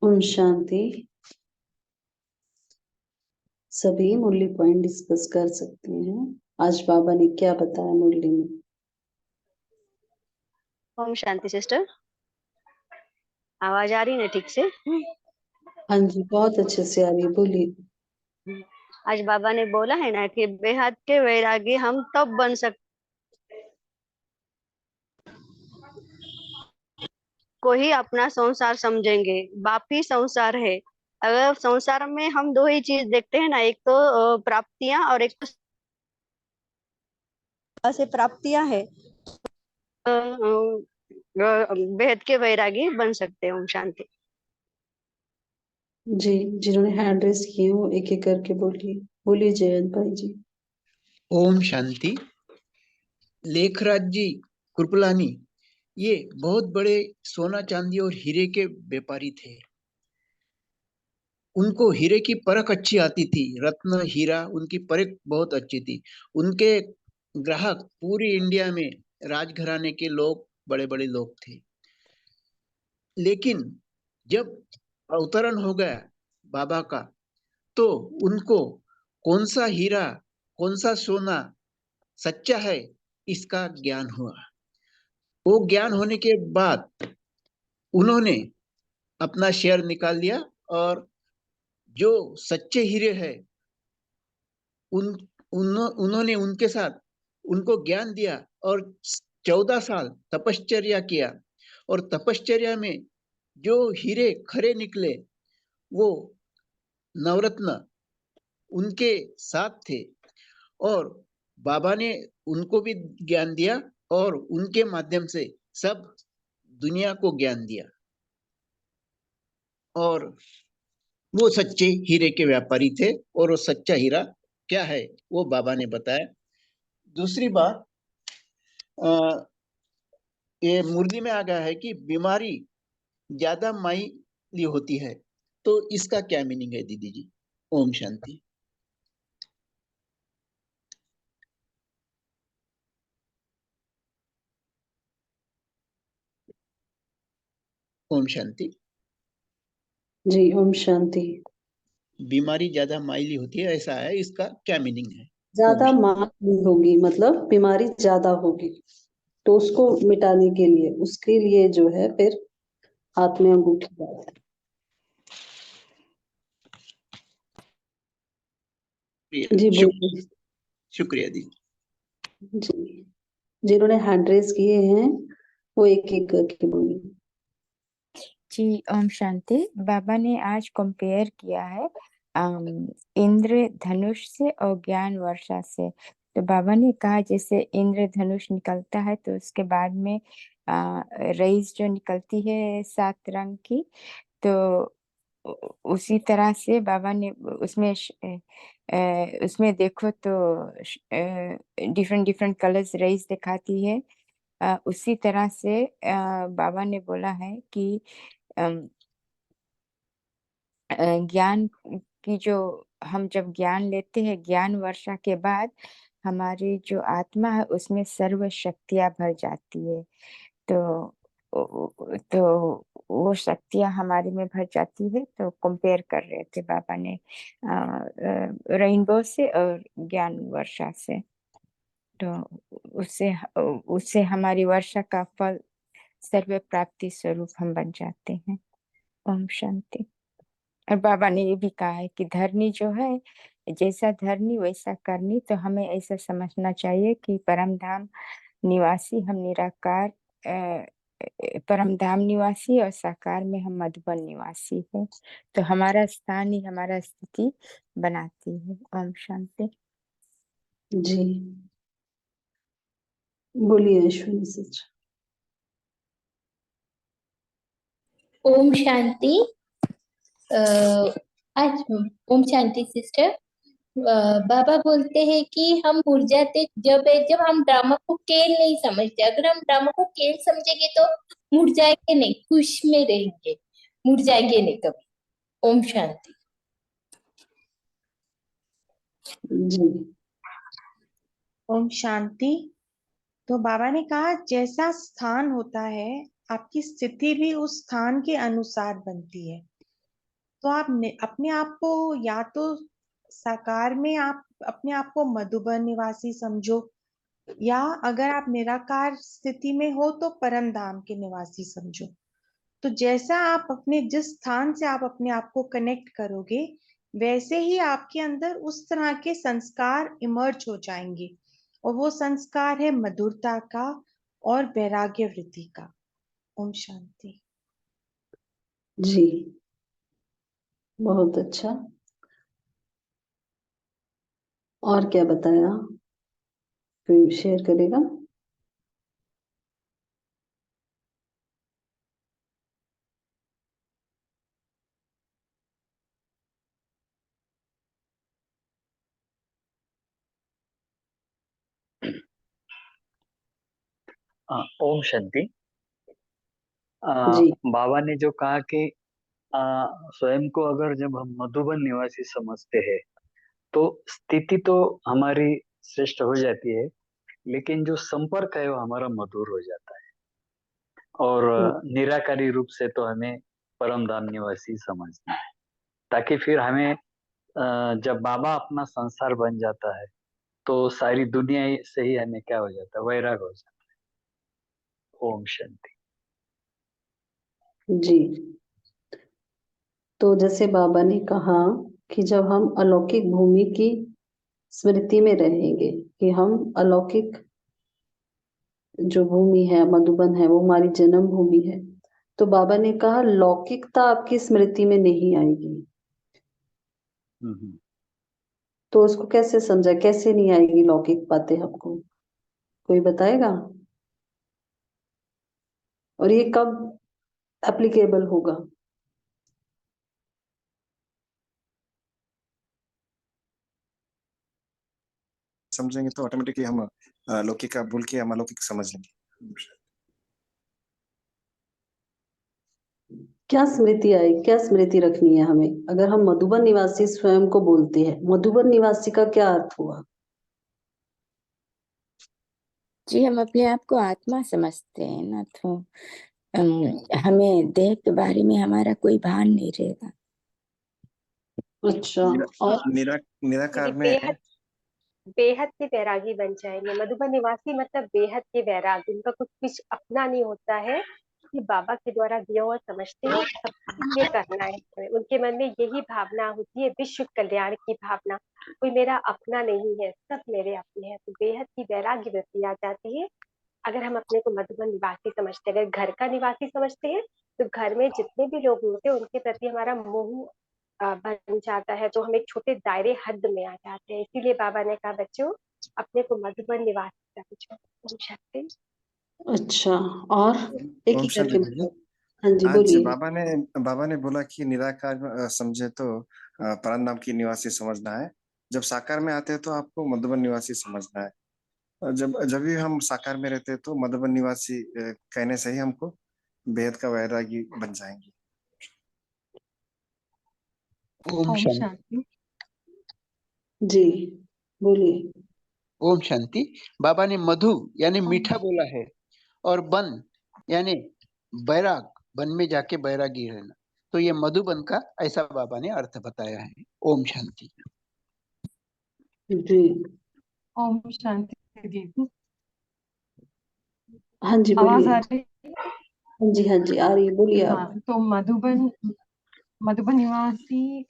ओम शांति। सभी मुरली पॉइंट डिस्कस कर सकते हैं। आज बाबा ने क्या बताया मुरली में? ओम शांति सिस्टर, आवाज आ रही है ठीक से? हाँ जी, बहुत अच्छे से आ रही है, बोलिए। आज बाबा ने बोला है ना कि बेहद के वैरागी हम तब बन सकते को ही अपना संसार समझेंगे। बाप ही संसार है। अगर संसार में हम दो ही चीज देखते हैं ना, एक तो प्राप्तियां और एक तो से प्राप्तियां है। बेहद के वैरागी बन सकते हैं। ओम शांति। जी, जिन्होंने हैंड रेस किए वो एक एक करके बोलिए। बोलिए जयंत भाई जी। ओम शांति। लेखराज जी कृपलानी ये बहुत बड़े सोना चांदी और हीरे के व्यापारी थे। उनको हीरे की परख अच्छी आती थी। रत्न हीरा उनकी परख बहुत अच्छी थी। उनके ग्राहक पूरी इंडिया में राजघराने के लोग, बड़े बड़े लोग थे। लेकिन जब अवतरण हो गया बाबा का, तो उनको कौन सा हीरा, कौन सा सोना सच्चा है, इसका ज्ञान हुआ। वो ज्ञान होने के बाद उन्होंने अपना शेयर निकाल लिया और जो सच्चे हीरे हैं उन उन्होंने उनके साथ उनको ज्ञान दिया और 14 साल तपश्चर्या किया। और तपश्चर्या में जो हीरे खरे निकले वो नवरत्न उनके साथ थे। और बाबा ने उनको भी ज्ञान दिया और उनके माध्यम से सब दुनिया को ज्ञान दिया। और वो सच्चे हीरे के व्यापारी थे और वो सच्चा हीरा क्या है वो बाबा ने बताया। दूसरी बात, ये मुर्गी में आ गया है कि बीमारी ज्यादा माइली होती है, तो इसका क्या मीनिंग है दीदी जी? ओम शांति। ओम शांति। जी, ओम शांति। बीमारी ज्यादा माइली होती है, ऐसा है, इसका क्या मीनिंग है? ओम ज्यादा शांति। मार होगी, मतलब बीमारी ज्यादा होगी, तो उसको मिटाने के लिए, उसके लिए जो है फिर हाथ में अंगूठी डालते हैं। जी बोलिए। शुक्रिया दीदी। जी, जिन्होंने हैंड रेस किए हैं वो एक एक करके बोलिए। जी ओम शांति। बाबा ने आज कंपेयर किया है इंद्र धनुष से और ज्ञान वर्षा से। तो बाबा ने कहा जैसे इंद्र धनुष निकलता है तो उसके बाद में रेस जो निकलती है 7 रंग की, तो उसी तरह से बाबा ने उसमें देखो तो डिफरेंट डिफरेंट कलर्स रेस दिखाती है। उसी तरह से बाबा ने बोला है कि ज्ञान की जो हम जब ज्ञान लेते हैं, ज्ञान वर्षा के बाद हमारी जो आत्मा है उसमें सर्व शक्तियां भर जाती है। तो वो शक्तियां हमारे में भर जाती है। तो कंपेयर कर रहे थे बाबा ने रेनबो से और ज्ञान वर्षा से। तो उससे उससे हमारी वर्षा का फल सर्व प्राप्ति स्वरूप हम बन जाते हैं। ओम शांति। और बाबा ने ये भी कहा है कि धरनी जो है, जैसा धरनी वैसा करनी। तो हमें ऐसा समझना चाहिए कि परम धाम निवासी हम निराकार परम धाम निवासी और साकार में हम मधुबन निवासी है। तो हमारा स्थान ही हमारा स्थिति बनाती है। ओम शांति। जी बोलिए अश्विनी सच। ओम शांति। आज ओम शांति सिस्टर। बाबा बोलते हैं कि हम मुड़ जाते जब हम ड्रामा को खेल नहीं समझते। अगर हम ड्रामा को खेल समझेंगे तो मुड़ जाएंगे नहीं, खुश में रहेंगे, मुड़ जाएंगे नहीं कभी। ओम शांति। जी ओम शांति। तो बाबा ने कहा जैसा स्थान होता है आपकी स्थिति भी उस स्थान के अनुसार बनती है। तो आप अपने आप को या तो साकार में आप अपने आप को मधुबन निवासी समझो, या अगर आप निराकार स्थिति में हो तो परम धाम के निवासी समझो। तो जैसा आप अपने जिस स्थान से आप अपने आप को कनेक्ट करोगे, वैसे ही आपके अंदर उस तरह के संस्कार इमर्ज हो जाएंगे, और वो संस्कार है मधुरता का और वैराग्य वृत्ति का। ओम शांति। जी, बहुत अच्छा। और क्या बताया, कोई शेयर करेगा? ओम शांति। जी, बाबा ने जो कहा कि स्वयं को अगर जब हम मधुबन निवासी समझते हैं तो स्थिति तो हमारी श्रेष्ठ हो जाती है, लेकिन जो संपर्क है वो हमारा मधुर हो जाता है। और निराकारी रूप से तो हमें परम धाम निवासी समझना है, ताकि फिर हमें जब बाबा अपना संसार बन जाता है तो सारी दुनिया से ही हमें क्या हो जाता है, वैराग हो जाता है। ओम शांति। जी। तो जैसे बाबा ने कहा कि जब हम अलौकिक भूमि की स्मृति में रहेंगे, कि हम अलौकिक जो भूमि है मधुबन है वो हमारी जन्म भूमि है, तो बाबा ने कहा लौकिकता आपकी स्मृति में नहीं आएगी। तो उसको कैसे समझा, कैसे नहीं आएगी लौकिक बातें हमको, कोई बताएगा? और ये कब एप्लीकेबल होगा? समझेंगे तो ऑटोमेटिकली हम लौकिक का भूल के हम अलौकिक समझ लेंगे। क्या स्मृति आई, क्या स्मृति रखनी है हमें? अगर हम मधुबन निवासी स्वयं को बोलते हैं, मधुबन निवासी का क्या अर्थ हुआ? जी, हम अपने आप को आत्मा समझते हैं ना, तो हमें देह के बारे में हमारा कोई भान नहीं रहेगा। अच्छा। और निराकार में बेहद बेहद के वैरागी बन जाएंगे। मधुबन निवासी मतलब बेहद के वैरागी, उनका कुछ अपना नहीं होता है, कि बाबा के द्वारा दिया हुआ समझते हैं, सबके लिए करना है। उनके मन में यही भावना होती है, विश्व कल्याण की भावना। कोई मेरा अपना नहीं है, सब मेरे अपने हैं। तो बेहद की वैराग्य वृत्ति आ जाती है अगर हम अपने को मधुबन निवासी समझते हैं। अगर घर का निवासी समझते हैं तो घर में जितने भी लोग होते हैं उनके प्रति हमारा मोह बन जाता है, तो हम एक छोटे दायरे हद में आ जाते हैं। इसीलिए बाबा ने कहा बच्चों अपने को मधुबन निवासी समझो। ओम शांति। अच्छा, और एक ओम ही शांति करके दीदी। बताओ। हाँ जी, आज बोलिए। बाबा ने बोला कि निराकार समझे तो परम धाम की निवासी समझना है। जब साकार में आते हैं तो आपको मधुबन निवासी समझना है। और जब भी हम साकार में रहते हैं तो मधुबन निवासी कहने से ही हमको बेहद का वैरागी बन जाएंगे। ओम शांति। जी, बोलिए। ओम शांति। बाबा ने मधु यानी मीठा बोला है, और बन यानी बैराग, वन में जाके बैरागी रहना। तो ये मधुबन का ऐसा बाबा ने अर्थ बताया है। ओम शांति। जी, ओम शांति दीदी। हाँ जी, आवाज बोलिए। आ रही है? हाँ जी, हाँ जी, आ रही है, बोलिए आप। हाँ, तो मधुबन निवासी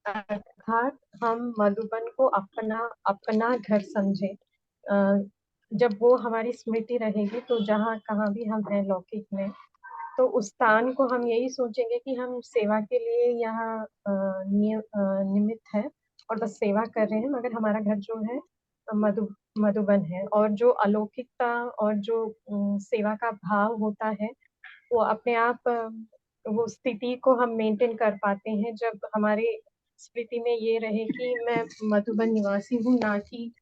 अर्थात हम मधुबन को अपना अपना घर समझे। जब वो हमारी स्मृति रहेगी तो जहाँ कहाँ भी हम हैं लौकिक में, तो उस स्थान को हम यही सोचेंगे कि हम सेवा के लिए यहाँ निमित्त है और बस सेवा कर रहे हैं, मगर हमारा घर जो है मधुबन है। और जो अलौकिकता और जो सेवा का भाव होता है वो अपने आप वो स्थिति को हम मेंटेन कर पाते हैं जब हमारे स्मृति में ये रहे कि मैं मधुबन निवासी हूँ, ना कि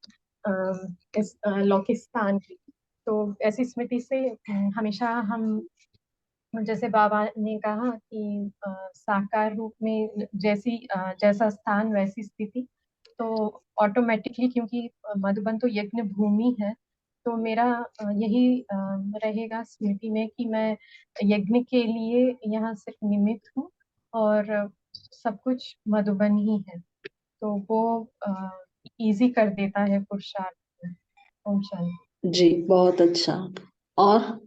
इस लौकिस्तान की। तो ऐसी स्मृति से हमेशा हम, जैसे बाबा ने कहा कि साकार रूप में जैसा स्थान वैसी स्थिति, तो ऑटोमेटिकली क्योंकि मधुबन तो यज्ञ भूमि है, तो मेरा यही रहेगा स्मृति में कि मैं यज्ञ के लिए यहाँ सिर्फ निमित्त हूँ और सब कुछ मधुबन ही है, तो वो इजी कर देता है पुरुषार्थ को। ओम शांति। जी, बहुत अच्छा। और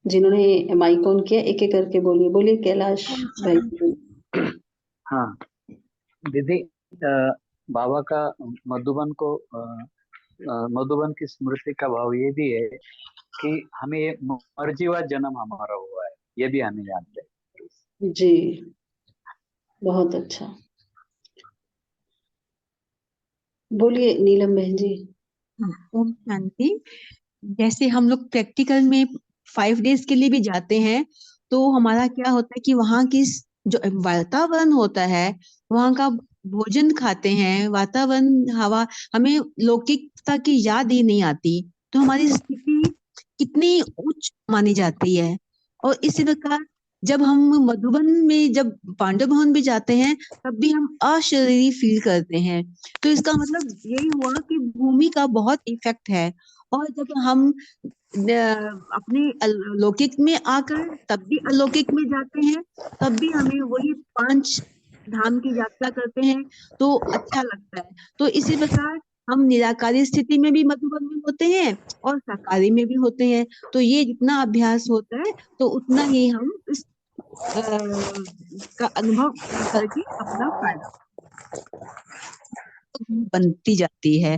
जिन्होंने माइक ऑन किया एक एक करके बोलिए। बोलिए कैलाश भाई। हाँ दीदी, बाबा का मधुबन की स्मृति का भाव ये भी है कि हमें ये मर्जीवा जन्म हमारा हुआ है, ये भी हमें याद है। जी, बहुत अच्छा। बोलिए नीलम बहन जी। ओम शांति। जैसे हम लोग प्रैक्टिकल में 5 डेज के लिए भी जाते हैं, तो हमारा क्या होता है कि वहाँ की जो वातावरण होता है, वहाँ का भोजन खाते हैं, वातावरण, हवा, हमें लौकिकता की याद ही नहीं आती, तो हमारी स्थिति कितनी उच्च मानी जाती है। और इसी प्रकार जब हम मधुबन में, जब पांडव भवन भी जाते हैं, तब भी हम अशरीरी फील करते हैं। तो इसका मतलब यही हुआ कि भूमि का बहुत इफेक्ट है। और जब हम अपने लौकिक में आकर तब भी अलौकिक में जाते हैं, तब भी हमें वही 5 धाम की यात्रा करते हैं, तो अच्छा लगता है। तो इसी प्रकार हम निराकारी स्थिति में भी मधुबन में होते हैं और साकारी में भी होते हैं। तो ये जितना अभ्यास होता है, तो उतना ही हम इस का अनुभव करके अपना फायदा बनती जाती है।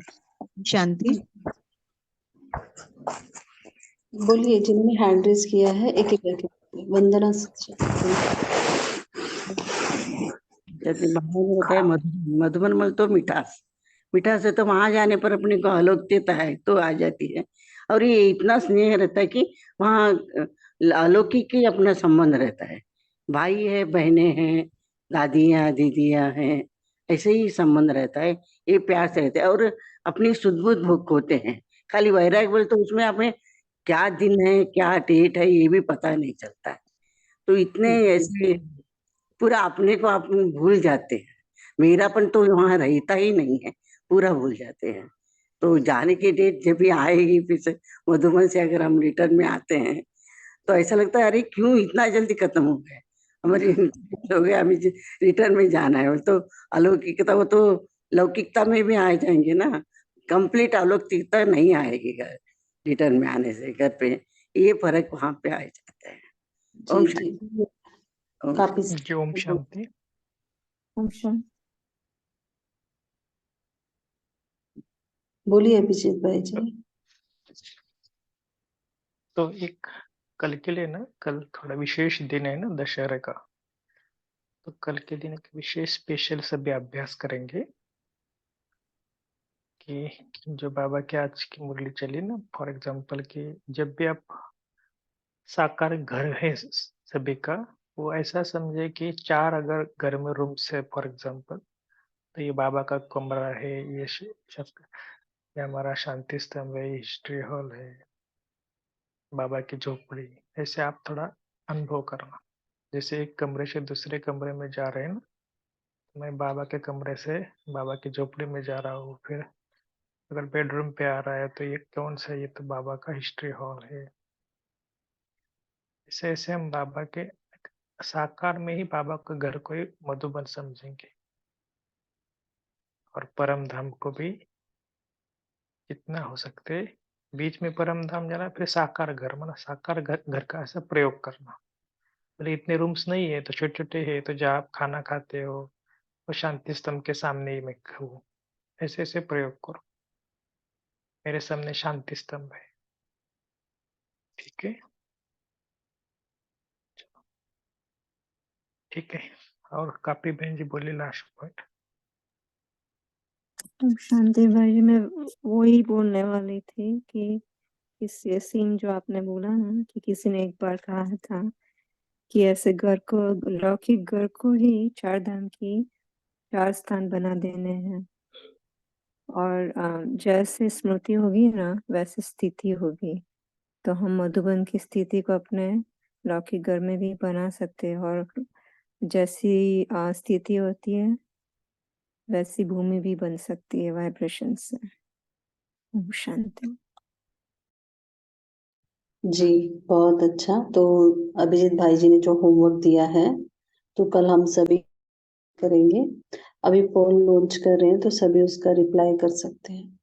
शांति। बोलिए जिन्होंने हैंड रेज किया है एक एक करके बोलिए। वंदना जैसे बाबा ने बताया मधुबन मल तो मिठास, मिठास है, तो वहां जाने पर अपने को अलौकिकता है तो आ जाती है। और ये इतना स्नेह रहता है कि वहाँ अलौकिक ही अपना संबंध रहता है। भाई है, बहनें हैं, दादियाँ दीदियाँ हैं, ऐसे ही संबंध रहता है। ये प्यार से रहते हैं और अपनी सुध बुध भुक होते हैं। खाली वैराग बोले तो उसमें हमें क्या दिन है, क्या डेट है, ये भी पता नहीं चलता है। तो इतने ऐसे पूरा अपने को आप भूल जाते हैं। मेरापन तो वहां रहता ही नहीं है, पूरा भूल जाते हैं। तो जाने की डेट जब भी आएगी, फिर से मधुबन से अगर हम रिटर्न में आते हैं, तो ऐसा लगता है अरे क्यों इतना जल्दी खत्म हो गया, हमारी हो गया, अभी रिटर्न में जाना है। वो तो अलौकिकता, वो तो लौकिकता में भी आ जाएंगे ना, कंप्लीट अलौकिकता नहीं आएगी घर रिटर्न में आने से घर पे। ये फर्क वहां पे आ जाता है। ओम शांति। काफी ओम शांति। ओम शांति। बोलिए अभिजीत भाई जी। तो एक कल के लिए ना, कल थोड़ा विशेष दिन है ना दशहरा का, तो कल के दिन एक विशेष स्पेशल सभी अभ्यास करेंगे कि जो बाबा की आज की मुरली चली ना, फॉर एग्जांपल कि जब भी आप साकार घर है सभी का, वो ऐसा समझे कि 4 अगर घर में रूम्स है फॉर एग्जांपल, तो ये बाबा का कमरा है, ये हमारा शांति स्तंभ है, हिस्ट्री हॉल है, बाबा की झोपड़ी। ऐसे आप थोड़ा अनुभव करना, जैसे एक कमरे से दूसरे कमरे में जा रहे हैं ना, मैं बाबा के कमरे से बाबा की झोपड़ी में जा रहा हूँ, फिर अगर बेडरूम पे आ रहा है तो ये कौन सा, ये तो बाबा का हिस्ट्री हॉल है। ऐसे ऐसे हम बाबा के साकार में ही बाबा के घर को ही मधुबन समझेंगे, और परम धाम को भी जितना हो सकते बीच में परम धाम जाना, फिर साकार घर, मतलब साकार घर का ऐसा प्रयोग करना। बोले इतने रूम्स नहीं है तो छोटे छोटे है, तो जहाँ आप खाना खाते हो वो शांति स्तंभ के सामने ही मैं खाऊं, ऐसे ऐसे प्रयोग करो। मेरे सामने शांति स्तंभ है, ठीक है, ठीक है। और कापी बहन जी बोले लास्ट पॉइंट। शांति भाई जी, मैं वही बोलने वाली थी कि इस ये सीन जो आपने बोला ना, कि किसी ने एक बार कहा था कि ऐसे घर को, लौकिक घर को ही 4 धाम की 4 स्थान बना देने हैं, और जैसे स्मृति होगी ना वैसे स्थिति होगी। तो हम मधुबन की स्थिति को अपने लौकिक घर में भी बना सकते हैं, और जैसी स्थिति होती है वैसी भूमि भी बन सकती है वाइब्रेशन से। ओम शांति। जी बहुत अच्छा। तो अभिजीत भाई जी ने जो होमवर्क दिया है तो कल हम सभी करेंगे। अभी पोल लॉन्च कर रहे हैं तो सभी उसका रिप्लाई कर सकते हैं।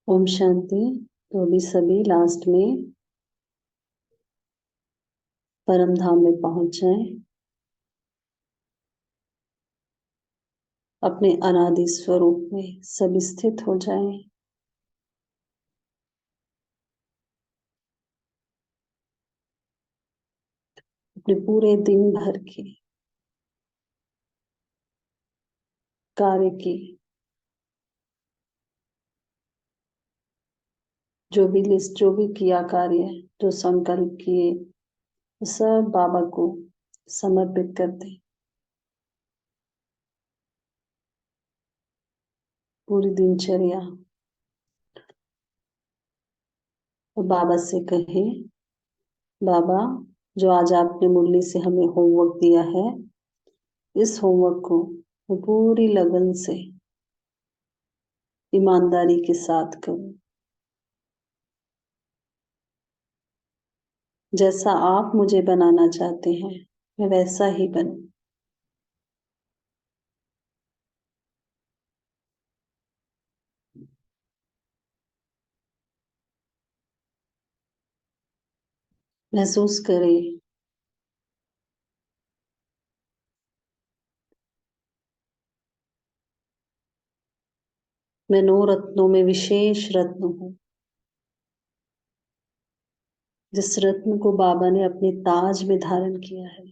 ओम शांति। तो अभी सभी लास्ट में परम धाम में पहुंच जाए, अपने अनादि स्वरूप में सब स्थित हो जाएं। अपने पूरे दिन भर के कार्य की जो भी लिस्ट, जो भी किया कार्य, जो संकल्प किए, वो सब बाबा को समर्पित कर दें। पूरी दिनचर्या और बाबा से कहे, बाबा जो आज आपने मुरली से हमें होमवर्क दिया है, इस होमवर्क को मैं पूरी लगन से ईमानदारी के साथ करूं। जैसा आप मुझे बनाना चाहते हैं मैं वैसा ही बनूं। महसूस करें मैं 9 रत्नों में विशेष रत्न हूं। जिस रत्न को बाबा ने अपने ताज में धारण किया है,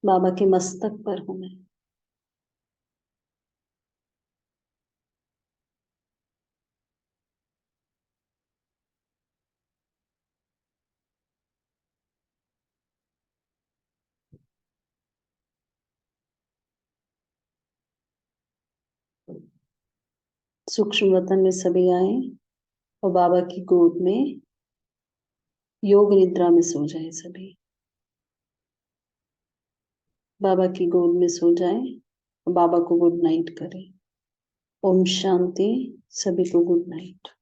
बाबा के मस्तक पर हूं मैं। सूक्ष्म वतन में सभी आए और बाबा की गोद में योग निद्रा में सो जाए। सभी बाबा की गोद में सो जाए और बाबा को गुड नाइट करें। ओम शांति। सभी को गुड नाइट।